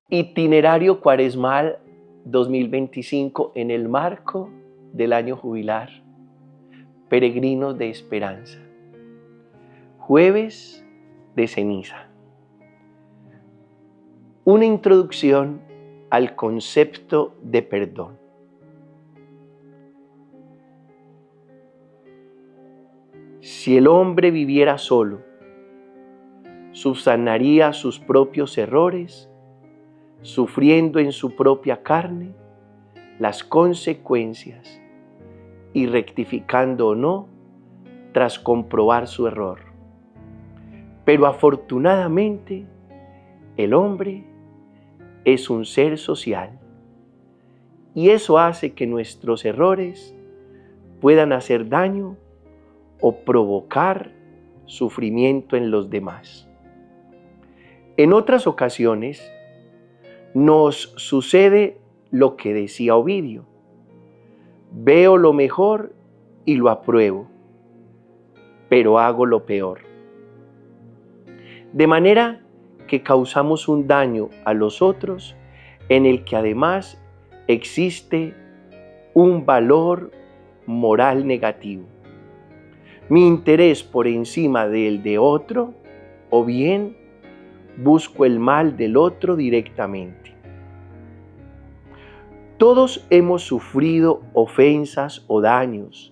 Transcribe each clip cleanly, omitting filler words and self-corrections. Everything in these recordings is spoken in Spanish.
Itinerario Cuaresmal 2025 en el marco del año jubilar. Peregrinos de esperanza. Jueves de ceniza. Una introducción al concepto de perdón. Si el hombre viviera solo, subsanaría sus propios errores, sufriendo en su propia carne las consecuencias y rectificando o no tras comprobar su error. Pero afortunadamente el hombre es un ser social y eso hace que nuestros errores puedan hacer daño o provocar sufrimiento en los demás. En otras ocasiones nos sucede lo que decía Ovidio: veo lo mejor y lo apruebo, pero hago lo peor. De manera que causamos un daño a los otros en el que además existe un valor moral negativo. Mi interés por encima del de otro, o bien busco el mal del otro directamente. Todos hemos sufrido ofensas o daños,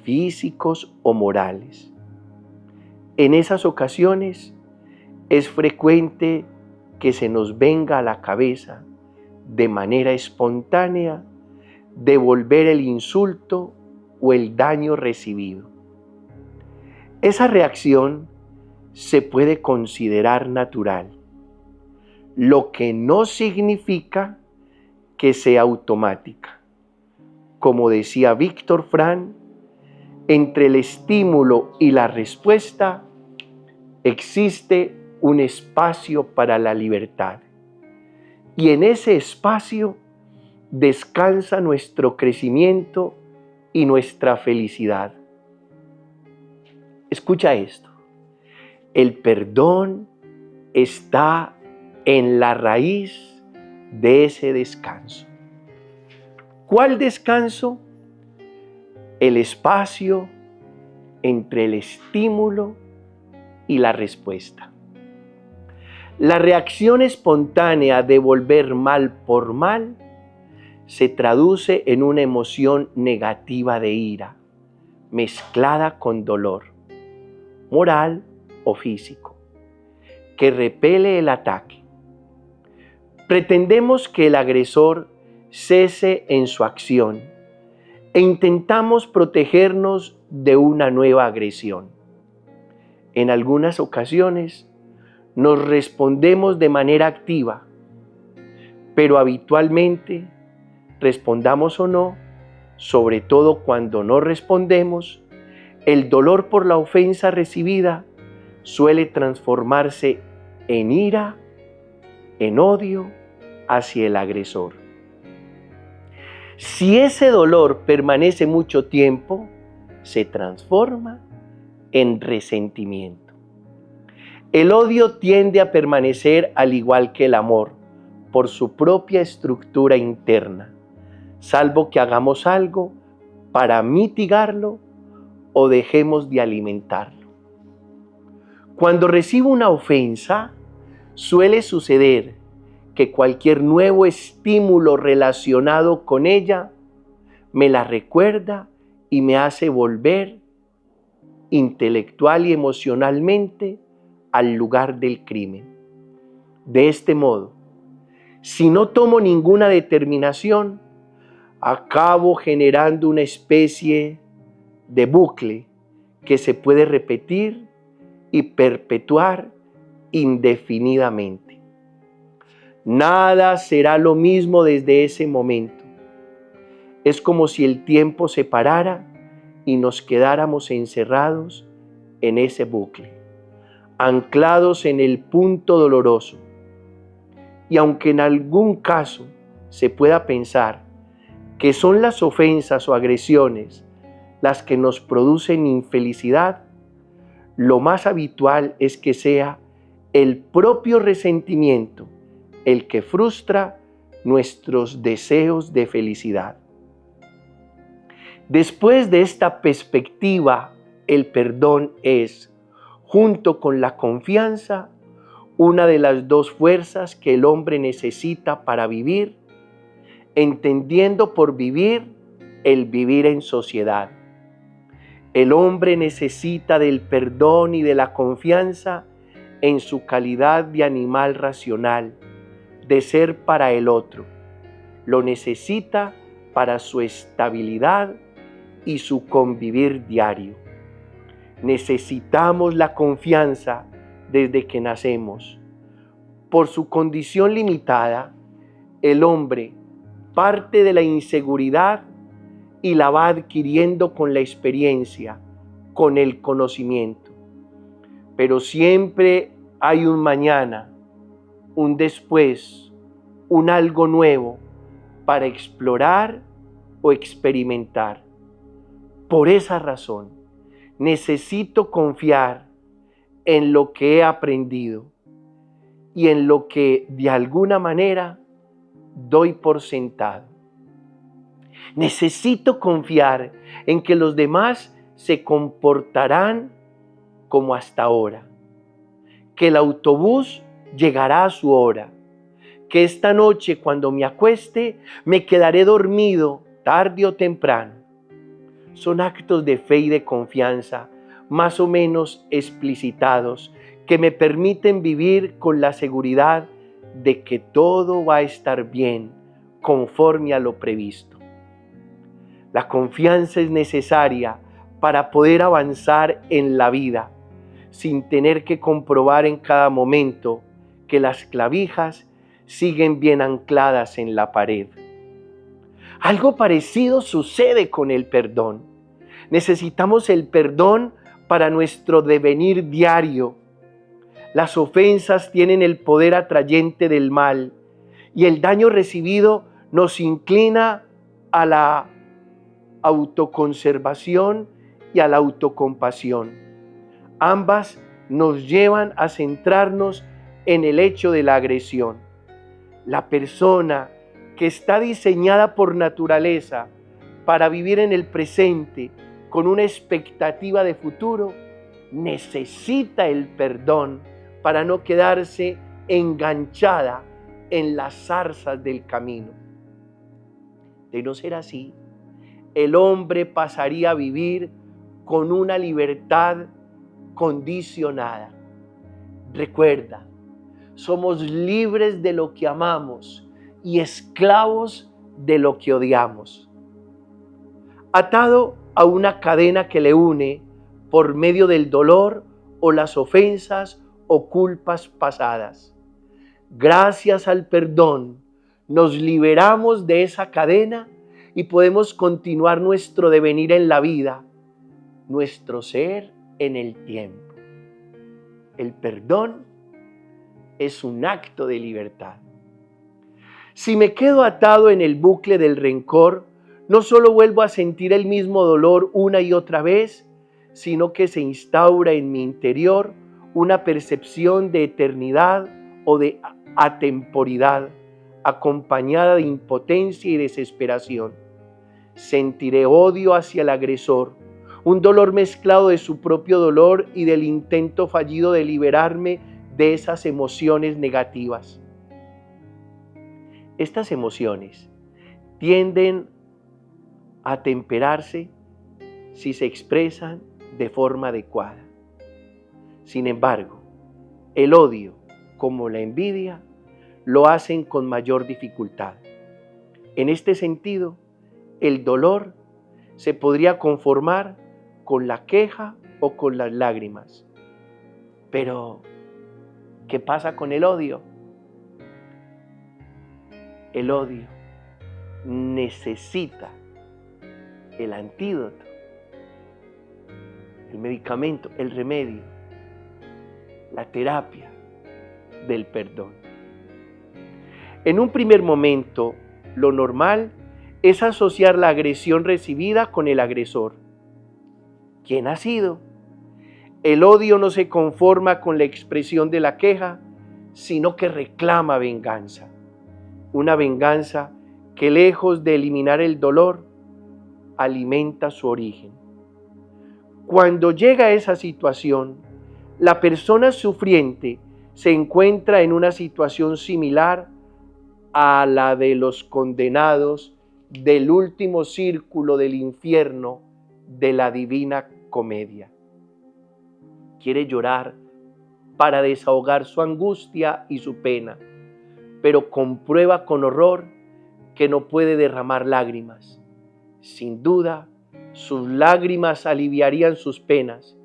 físicos o morales. En esas ocasiones es frecuente que se nos venga a la cabeza de manera espontánea devolver el insulto o el daño recibido. Esa reacción se puede considerar natural, lo que no significa que sea automática. Como decía Víctor Frank, entre el estímulo y la respuesta existe un espacio para la libertad. Y en ese espacio descansa nuestro crecimiento y nuestra felicidad. Escucha esto. El perdón está en la raíz de ese descanso. ¿Cuál descanso? El espacio entre el estímulo y la respuesta. La reacción espontánea de devolver mal por mal se traduce en una emoción negativa de ira, mezclada con dolor, moral o físico, que repele el ataque. Pretendemos que el agresor cese en su acción e intentamos protegernos de una nueva agresión. En algunas ocasiones nos respondemos de manera activa, pero habitualmente, respondamos o no, sobre todo cuando no respondemos, el dolor por la ofensa recibida suele transformarse en ira, en odio hacia el agresor. Si ese dolor permanece mucho tiempo, se transforma en resentimiento. El odio tiende a permanecer al igual que el amor, por su propia estructura interna, salvo que hagamos algo para mitigarlo o dejemos de alimentarlo. Cuando recibo una ofensa, suele suceder que cualquier nuevo estímulo relacionado con ella me la recuerda y me hace volver intelectual y emocionalmente al lugar del crimen. De este modo, si no tomo ninguna determinación, acabo generando una especie de bucle que se puede repetir y perpetuar indefinidamente. Nada será lo mismo desde ese momento. Es como si el tiempo se parara y nos quedáramos encerrados en ese bucle, anclados en el punto doloroso. Y aunque en algún caso se pueda pensar que son las ofensas o agresiones las que nos producen infelicidad, lo más habitual es que sea el propio resentimiento el que frustra nuestros deseos de felicidad. Después de esta perspectiva, el perdón es, junto con la confianza, una de las dos fuerzas que el hombre necesita para vivir, entendiendo por vivir el vivir en sociedad. El hombre necesita del perdón y de la confianza en su calidad de animal racional, de ser para el otro. Lo necesita para su estabilidad y su convivir diario. Necesitamos la confianza desde que nacemos. Por su condición limitada, el hombre parte de la inseguridad y la va adquiriendo con la experiencia, con el conocimiento. Pero siempre hay un mañana, un después, un algo nuevo para explorar o experimentar. Por esa razón, necesito confiar en lo que he aprendido y en lo que de alguna manera doy por sentado. Necesito confiar en que los demás se comportarán como hasta ahora, que el autobús llegará a su hora, que esta noche cuando me acueste me quedaré dormido tarde o temprano. Son actos de fe y de confianza más o menos explicitados que me permiten vivir con la seguridad de que todo va a estar bien conforme a lo previsto. La confianza es necesaria para poder avanzar en la vida sin tener que comprobar en cada momento que las clavijas siguen bien ancladas en la pared. Algo parecido sucede con el perdón. Necesitamos el perdón para nuestro devenir diario. Las ofensas tienen el poder atrayente del mal y el daño recibido nos inclina a la autoconservación y a la autocompasión. Ambas nos llevan a centrarnos en el hecho de la agresión. La persona que está diseñada por naturaleza para vivir en el presente con una expectativa de futuro, necesita el perdón para no quedarse enganchada en las zarzas del camino. De no ser así, el hombre pasaría a vivir con una libertad condicionada. Recuerda, somos libres de lo que amamos y esclavos de lo que odiamos. Atado a una cadena que le une por medio del dolor o las ofensas o culpas pasadas. Gracias al perdón, nos liberamos de esa cadena y podemos continuar nuestro devenir en la vida, nuestro ser en el tiempo. El perdón es un acto de libertad. Si me quedo atado en el bucle del rencor, no solo vuelvo a sentir el mismo dolor una y otra vez, sino que se instaura en mi interior una percepción de eternidad o de atemporidad, acompañada de impotencia y desesperación. Sentiré odio hacia el agresor, un dolor mezclado de su propio dolor y del intento fallido de liberarme de esas emociones negativas. Estas emociones tienden a temperarse si se expresan de forma adecuada. Sin embargo, el odio, como la envidia, lo hacen con mayor dificultad. En este sentido, el dolor se podría conformar con la queja o con las lágrimas. Pero, ¿qué pasa con el odio? El odio necesita el antídoto, el medicamento, el remedio, la terapia del perdón. En un primer momento, lo normal es asociar la agresión recibida con el agresor. ¿Quién ha sido? El odio no se conforma con la expresión de la queja, sino que reclama venganza. Una venganza que, lejos de eliminar el dolor, alimenta su origen. Cuando llega a esa situación, la persona sufriente se encuentra en una situación similar a la de los condenados del último círculo del infierno de la Divina Comedia. Quiere llorar para desahogar su angustia y su pena, pero comprueba con horror que no puede derramar lágrimas. Sin duda, sus lágrimas aliviarían sus penas,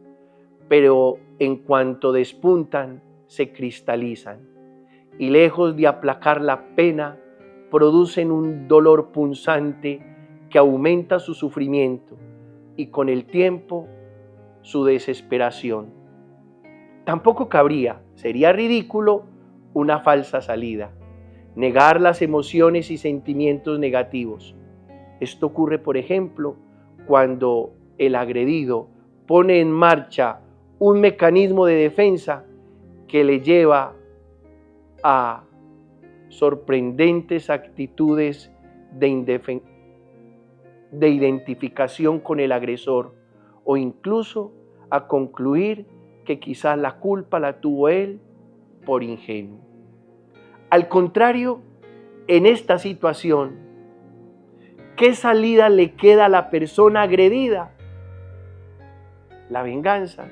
pero en cuanto despuntan, se cristalizan y, lejos de aplacar la pena, producen un dolor punzante que aumenta su sufrimiento y, con el tiempo, su desesperación. Tampoco cabría, sería ridículo, una falsa salida, negar las emociones y sentimientos negativos. Esto ocurre, por ejemplo, cuando el agredido pone en marcha un mecanismo de defensa que le lleva a sorprendentes actitudes de identificación con el agresor, o incluso a concluir que quizás la culpa la tuvo él por ingenuo. Al contrario, en esta situación, ¿qué salida le queda a la persona agredida? La venganza.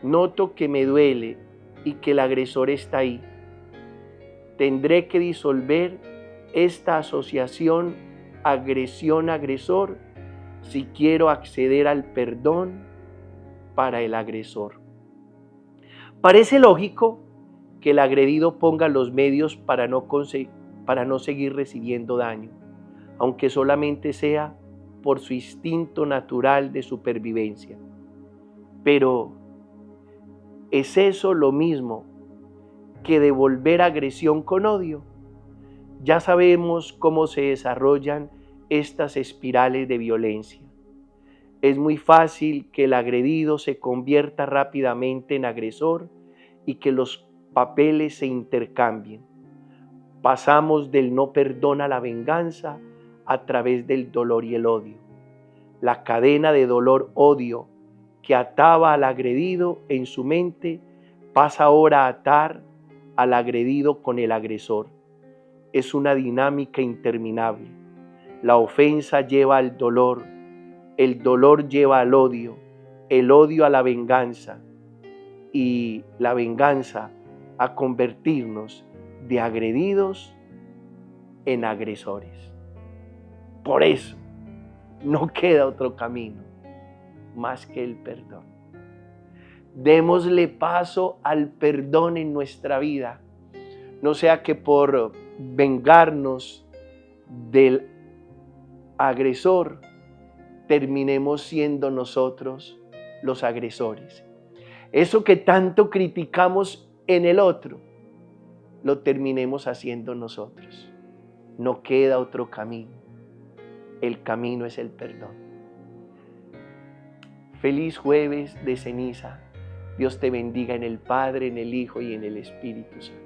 Noto que me duele y que el agresor está ahí. Tendré que disolver esta asociación agresión-agresor si quiero acceder al perdón para el agresor. Parece lógico que el agredido ponga los medios para no seguir recibiendo daño, aunque solamente sea por su instinto natural de supervivencia. Pero ¿es eso lo mismo que devolver agresión con odio? Ya sabemos cómo se desarrollan estas espirales de violencia. Es muy fácil que el agredido se convierta rápidamente en agresor y que los papeles se intercambien. Pasamos del no perdón a la venganza a través del dolor y el odio. La cadena de dolor-odio que ataba al agredido en su mente pasa ahora a atar al agredido con el agresor. Es una dinámica interminable. La ofensa lleva al dolor, el dolor lleva al odio, el odio a la venganza y la venganza a convertirnos de agredidos en agresores. Por eso no queda otro camino más que el perdón. Démosle paso al perdón en nuestra vida, no sea que por vengarnos del agresor terminemos siendo nosotros los agresores. Eso que tanto criticamos en el otro, lo terminemos haciendo nosotros. No queda otro camino. El camino es el perdón. Feliz jueves de ceniza. Dios te bendiga en el Padre, en el Hijo y en el Espíritu Santo.